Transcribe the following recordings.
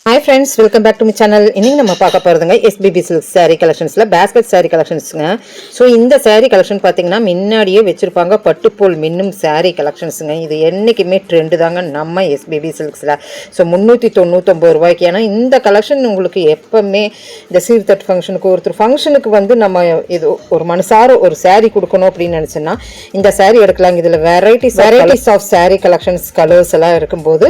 Hi friends, welcome back to my channel. இன்னைக்கு நம்ம பார்க்க போறதுங்க SBB Silk saree collectionsல basket saree collectionsங்க. ஸோ இந்த saree collection பார்த்தீங்கன்னா முன்னாடியே வச்சிருப்பாங்க பட்டு போல் மின்னும் saree collectionsங்க. இது என்னைக்குமே ட்ரெண்ட் தாங்க நம்ம SBB Silksல. ஸோ 399 ரூபாய்க்கு. ஏன்னா இந்த கலெக்ஷன் உங்களுக்கு எப்பவுமே இந்த சீர்தட்டு ஃபங்க்ஷனுக்கு ஒருத்தர் ஃபங்க்ஷனுக்கு வந்து நம்ம இது ஒரு மனசார ஒரு saree கொடுக்கணும் அப்படின்னு நினச்சோன்னா இந்த saree எடுக்கலாங்க. இதில் varieties of saree collections colours எல்லாம் இருக்கும்போது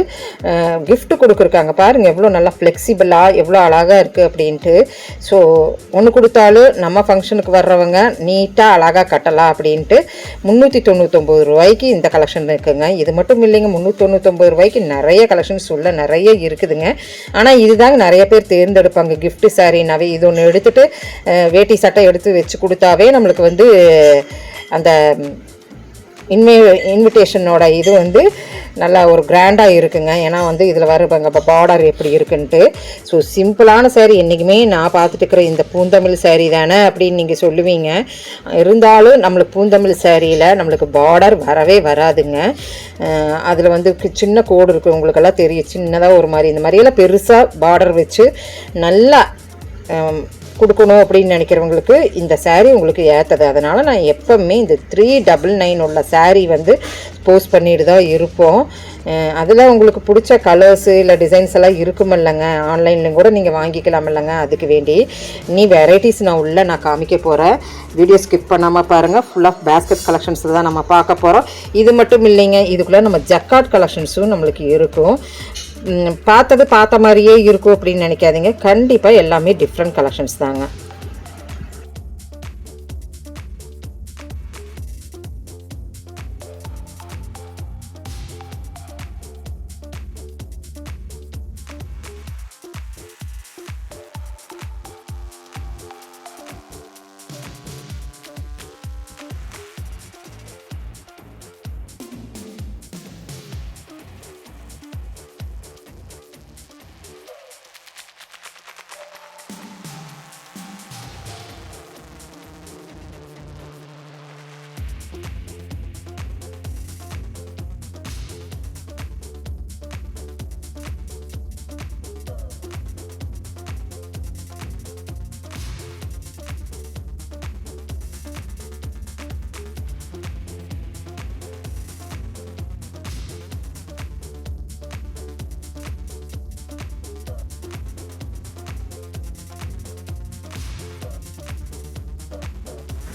gift கொடுக்குறாங்க. பாருங்க எவ்வளோ நல்லா ஃப்ளெக்சிபிளாக எவ்வளோ அழகாக இருக்குது அப்படின்ட்டு. ஸோ ஒன்று கொடுத்தாலும் நம்ம ஃபங்க்ஷனுக்கு வர்றவங்க நீட்டாக அழகாக கட்டலாம் அப்படின்ட்டு 399 ரூபாய்க்கு இந்த கலெக்ஷன் இருக்குங்க. இது மட்டும் இல்லைங்க, 399 ரூபாய்க்கு நிறைய கலெக்ஷன்ஸ் உள்ள நிறைய இருக்குதுங்க. ஆனால் இதுதாங்க நிறைய பேர் தேர்ந்தெடுப்பாங்க. கிஃப்ட் சாரீனாவே இது ஒன்று எடுத்துகிட்டு வேட்டி சட்டை எடுத்து வச்சு கொடுத்தாவே நம்மளுக்கு வந்து அந்த இன்விடேஷனோட இது வந்து நல்லா ஒரு கிராண்டாக இருக்குங்க. ஏன்னா வந்து இதில் வரப்பாங்க இப்போ பார்டர் எப்படி இருக்குன்ட்டு. ஸோ சிம்பிளான சாரீ என்றைக்குமே நான் பார்த்துட்டு இருக்கிற இந்த பூந்தமிழ் சாரீ தானே அப்படின்னு நீங்கள் சொல்லுவீங்க. இருந்தாலும் நம்மளுக்கு பூந்தமிழ் சாரியில் நம்மளுக்கு பார்டர் வரவே வராதுங்க. அதில் வந்து சின்ன கோடு இருக்குது, உங்களுக்கெல்லாம் தெரியும். சின்னதாக ஒரு மாதிரி இந்த மாதிரியெல்லாம் பெருசாக பார்டர் வச்சு நல்லா கொடுக்கணும் அப்படின்னு நினைக்கிறவங்களுக்கு இந்த சாரீ உங்களுக்கு ஏற்றது. அதனால் நான் எப்போவுமே இந்த 399 உள்ள சாரீ வந்து போஸ்ட் பண்ணிட்டு தான் இருப்போம். அதில் உங்களுக்கு பிடிச்ச கலர்ஸு இல்லை டிசைன்ஸ் எல்லாம் இருக்குமில்லங்க, ஆன்லைன்லையும் கூட நீங்கள் வாங்கிக்கலாம் இல்லைங்க. அதுக்கு வேண்டி வெரைட்டிஸ் நான் காமிக்க போகிறேன். வீடியோ ஸ்கிப் பண்ணாமல் பாருங்கள். ஃபுல் ஆஃப் பேஸ்கெட் கலெக்ஷன்ஸ் தான் நம்ம பார்க்க போகிறோம். இது மட்டும் இல்லைங்க, இதுக்குள்ளே நம்ம ஜக்கார்ட் கலெக்ஷன்ஸும் நம்மளுக்கு இருக்கும். பார்த்த மாதிரியே இருக்கும் அப்படின்னு நினைக்காதீங்க. கண்டிப்பாக எல்லாமே டிஃப்ரெண்ட் கலெக்ஷன்ஸ் தாங்க.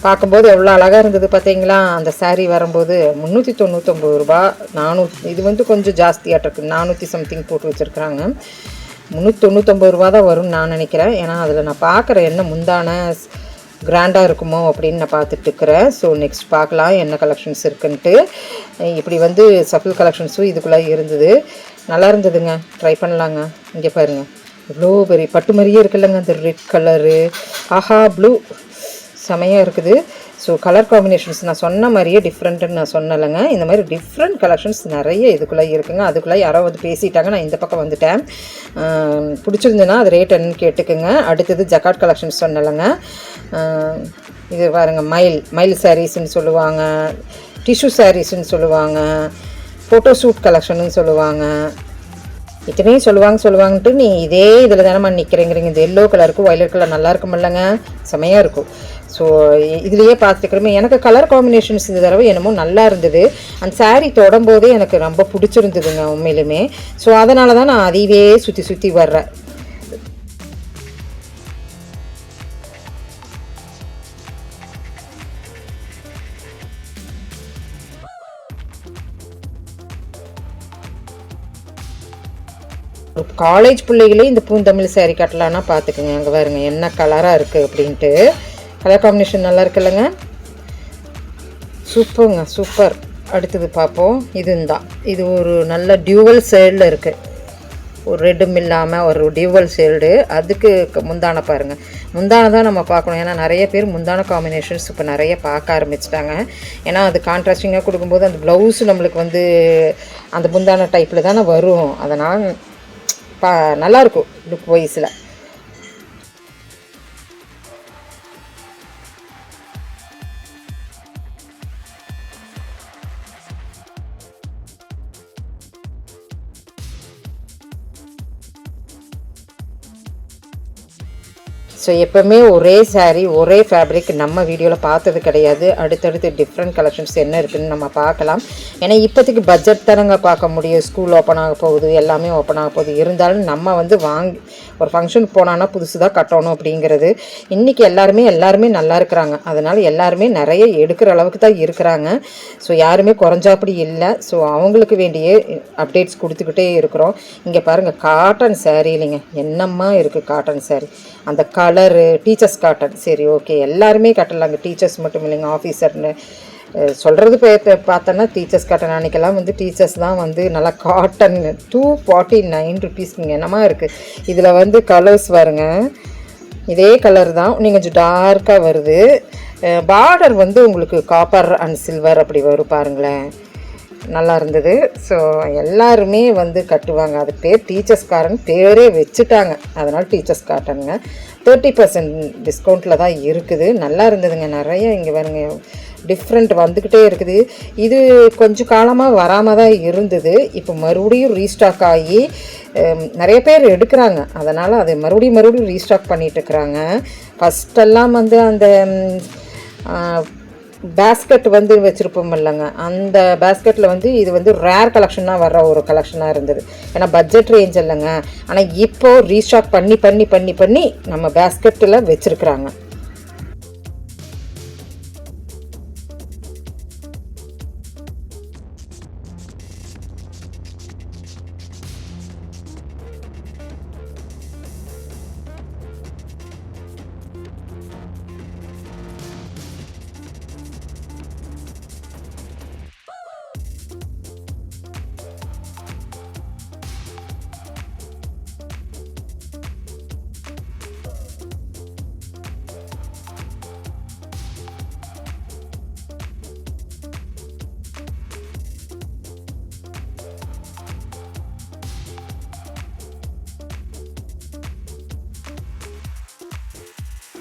பார்க்கும்போது எவ்வளோ அழகாக இருந்தது பார்த்தீங்களா? அந்த சாரீ வரும்போது 399 ரூபா. 400 இது வந்து கொஞ்சம் ஜாஸ்தியாகிட்டு இருக்குது, 400 சம்திங் போட்டு வச்சுருக்குறாங்க. 399 ரூபா தான் வரும்னு நான் நினைக்கிறேன். ஏன்னா அதில் நான் பார்க்குற என்ன முந்தான கிராண்டாக இருக்குமோ அப்படின்னு நான் பார்த்துட்ருக்குறேன். ஸோ நெக்ஸ்ட் பார்க்கலாம் என்ன கலெக்ஷன்ஸ் இருக்குன்ட்டு. இப்படி வந்து சஃபில் கலெக்ஷன்ஸும் இதுக்குள்ளே இருந்தது, நல்லா இருந்ததுங்க. ட்ரை பண்ணலாங்க. இங்கே பாருங்கள் இவ்வளோ பெரிய பட்டு மாதிரியே இருக்குல்லங்க. அந்த ரெட் கலரு, ஆஹா ப்ளூ செமையாக இருக்குது. ஸோ கலர் காம்பினேஷன்ஸ் நான் சொன்ன மாதிரியே டிஃப்ரெண்ட்டுன்னு நான் சொன்னலைங்க. இந்த மாதிரி டிஃப்ரெண்ட் கலெக்ஷன்ஸ் நிறைய இதுக்குள்ளே இருக்குங்க. அதுக்குள்ளே யாரோ வந்து பேசிட்டாங்க, நான் இந்த பக்கம் வந்துட்டேன். பிடிச்சிருந்துன்னா அது ரேட் என்னன்னு கேட்டுக்குங்க. அடுத்தது ஜக்கார்ட் கலெக்ஷன்ஸ் சொன்னலைங்க. இது பாருங்கள், மயில் சாரீஸ்ன்னு சொல்லுவாங்க, டிஷ்யூ சாரீஸ்ன்னு சொல்லுவாங்க, ஃபோட்டோ ஷூட் கலெக்ஷன்னு சொல்லுவாங்க. இத்தனையும் சொல்லுவாங்கன்ட்டு நீ இதே இதில் தானே நிற்கிறேங்கிறீங்க. இந்த எல்லோ கலருக்கு வயலட் கலர் நல்லா இருக்கும் இல்லைங்க, செமையாக இருக்கும். ஸோ இதுலேயே பார்த்துக்கிறோமே. எனக்கு கலர் காம்பினேஷன்ஸ் இந்த தடவை என்னமோ நல்லா இருந்தது. அந்த சாரீ தொடம்போதே எனக்கு ரொம்ப பிடிச்சிருந்ததுங்க உண்மையிலுமே. ஸோ அதனால தான் நான் அதையவே சுற்றி வர்றேன். காலேஜ் பிள்ளைகளே இந்த பூந்தமிழ் சாரீ கட்டலான்னா பார்த்துக்குங்க. அங்கே பாருங்க என்ன கலராக இருக்குது அப்படின்ட்டு. கலர் காம்பினேஷன் நல்லா இருக்குல்லங்க, சூப்பருங்க, சூப்பர். அடுத்தது பார்ப்போம். இதுந்தான், இது ஒரு நல்ல டியூவல் ஷேடில் இருக்குது. ஒரு ரெட்டும் இல்லாமல் ஒரு டியூவல் ஷேடு. அதுக்கு முந்தான பாருங்கள். முந்தானை தான் நம்ம பார்க்கணும். ஏன்னா நிறைய பேர் முந்தான காம்பினேஷன்ஸ் இப்போ நிறைய பார்க்க ஆரம்பிச்சிட்டாங்க. ஏன்னா அது கான்ட்ராஸ்டிங்காக கொடுக்கும்போது அந்த ப்ளவுஸ் நம்மளுக்கு வந்து அந்த முந்தான டைப்பில் தானே வரும். அதனால் நல்லாயிருக்கும் லுக் வைஸில். ஸோ எப்போவுமே ஒரே சாரீ ஒரே ஃபேப்ரிக் நம்ம வீடியோவில் பார்த்தது கிடையாது. அடுத்தடுத்து டிஃப்ரெண்ட் கலெக்ஷன்ஸ் என்ன இருக்குதுன்னு நம்ம பார்க்கலாம். ஏன்னா இப்போதைக்கு பட்ஜெட் தானங்க பார்க்க முடியும். ஸ்கூல் ஓப்பன் ஆக போகுது, எல்லாமே ஓப்பன் ஆக போகுது. இருந்தாலும் நம்ம வந்து வாங்கி ஒரு ஃபங்க்ஷனுக்கு போனோன்னா புதுசு தான் கட்டணும் அப்படிங்கிறது. இன்றைக்கி எல்லாருமே நல்லா இருக்கிறாங்க. அதனால் எல்லாருமே நிறைய எடுக்கிற அளவுக்கு தான் இருக்கிறாங்க. ஸோ யாருமே குறைஞ்சாப்படி இல்லை. ஸோ அவங்களுக்கு வேண்டிய அப்டேட்ஸ் கொடுத்துக்கிட்டே இருக்கிறோம். இங்கே பாருங்கள், காட்டன் சாரீ இல்லைங்க, என்னம்மா இருக்குது காட்டன் சாரீ. அந்த கலரு டீச்சர்ஸ் காட்டன். சரி, ஓகே, எல்லாருமே கட்டலாங்க, டீச்சர்ஸ் மட்டும் இல்லைங்க, ஆஃபீஸர்னு சொல்கிறது பார்த்தோன்னா டீச்சர்ஸ் காட்டன். அன்றைக்கெல்லாம் வந்து டீச்சர்ஸ் தான் வந்து நல்லா காட்டன் 249 rupeesக்குங்க. என்னமா இருக்குது இதில் வந்து கலர்ஸ் வருங்க. இதே கலர் தான், நீங்கள் கொஞ்சம் டார்க்காக வருது. பார்டர் வந்து உங்களுக்கு காப்பர் அண்ட் சில்வர் அப்படி வரும் பாருங்களேன், நல்லா இருந்தது. ஸோ எல்லாருமே வந்து கட்டுவாங்க. அது பேர் டீச்சர்ஸ் பேரே வச்சுட்டாங்க, அதனால் டீச்சர்ஸ் காட்டனுங்க. 30% டிஸ்கவுண்ட்டில் தான் இருக்குது. நல்லா இருந்ததுங்க. நிறைய இங்கே வருங்க டிஃப்ரெண்ட் வந்துக்கிட்டே இருக்குது. இது கொஞ்சம் காலமாக வராமல் தான் இருந்தது. இப்போ மறுபடியும் ரீஸ்டாக் ஆகி நிறைய பேர் எடுக்கிறாங்க. அதனால் அது மறுபடியும் ரீஸ்டாக் பண்ணிகிட்ருக்குறாங்க. ஃபஸ்ட்டெல்லாம் வந்து அந்த பேஸ்கெட் வந்து வச்சுருப்போம் இல்லைங்க, அந்த பேஸ்கெட்டில் வந்து இது வந்து ரேர் கலெக்ஷனாக வர்ற ஒரு கலெக்ஷனாக இருந்தது. ஏன்னா பட்ஜெட் ரேஞ்ச் இல்லைங்க. ஆனால் இப்போது ரீஸ்டாக் பண்ணி நம்ம பேஸ்கெட்டில் வச்சுருக்குறாங்க.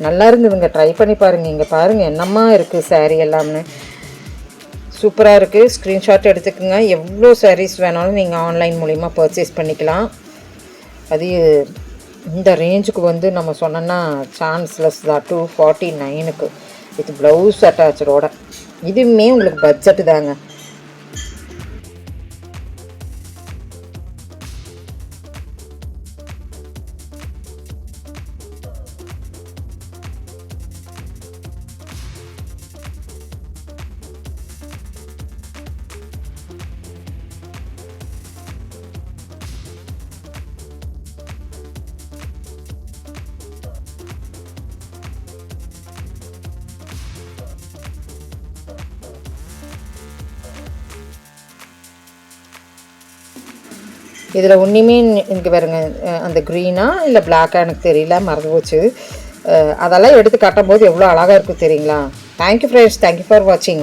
நல்லா இருந்ததுங்க, ட்ரை பண்ணி பாருங்கள். இங்கே பாருங்கள் என்னம்மா இருக்குது சாரீ எல்லாமே சூப்பராக இருக்குது. ஸ்க்ரீன்ஷாட் எடுத்துக்கோங்க. எவ்வளோ சாரீஸ் வேணாலும் நீங்கள் ஆன்லைன் மூலிமா பர்ச்சேஸ் பண்ணிக்கலாம். அது இந்த ரேஞ்சுக்கு வந்து நம்ம சொன்னோன்னா சான்ஸ்லெஸ் தான். 249க்கு வித் ப்ளவுஸ் அட்டாச்சோட. இதுவுமே உங்களுக்கு பட்ஜெட்டு தாங்க. இதில் ஒன்றுமே இங்கே பாருங்க, அந்த க்ரீனாக இல்லை பிளாக்காக எனக்கு தெரியல, மறந்து போச்சு. அதெல்லாம் எடுத்து காட்டும்போது எவ்வளோ அழகாக இருக்கும் தெரியுங்களா. தேங்க்யூ ஃப்ரெண்ட்ஸ், தேங்க்யூ ஃபார் வாட்சிங்.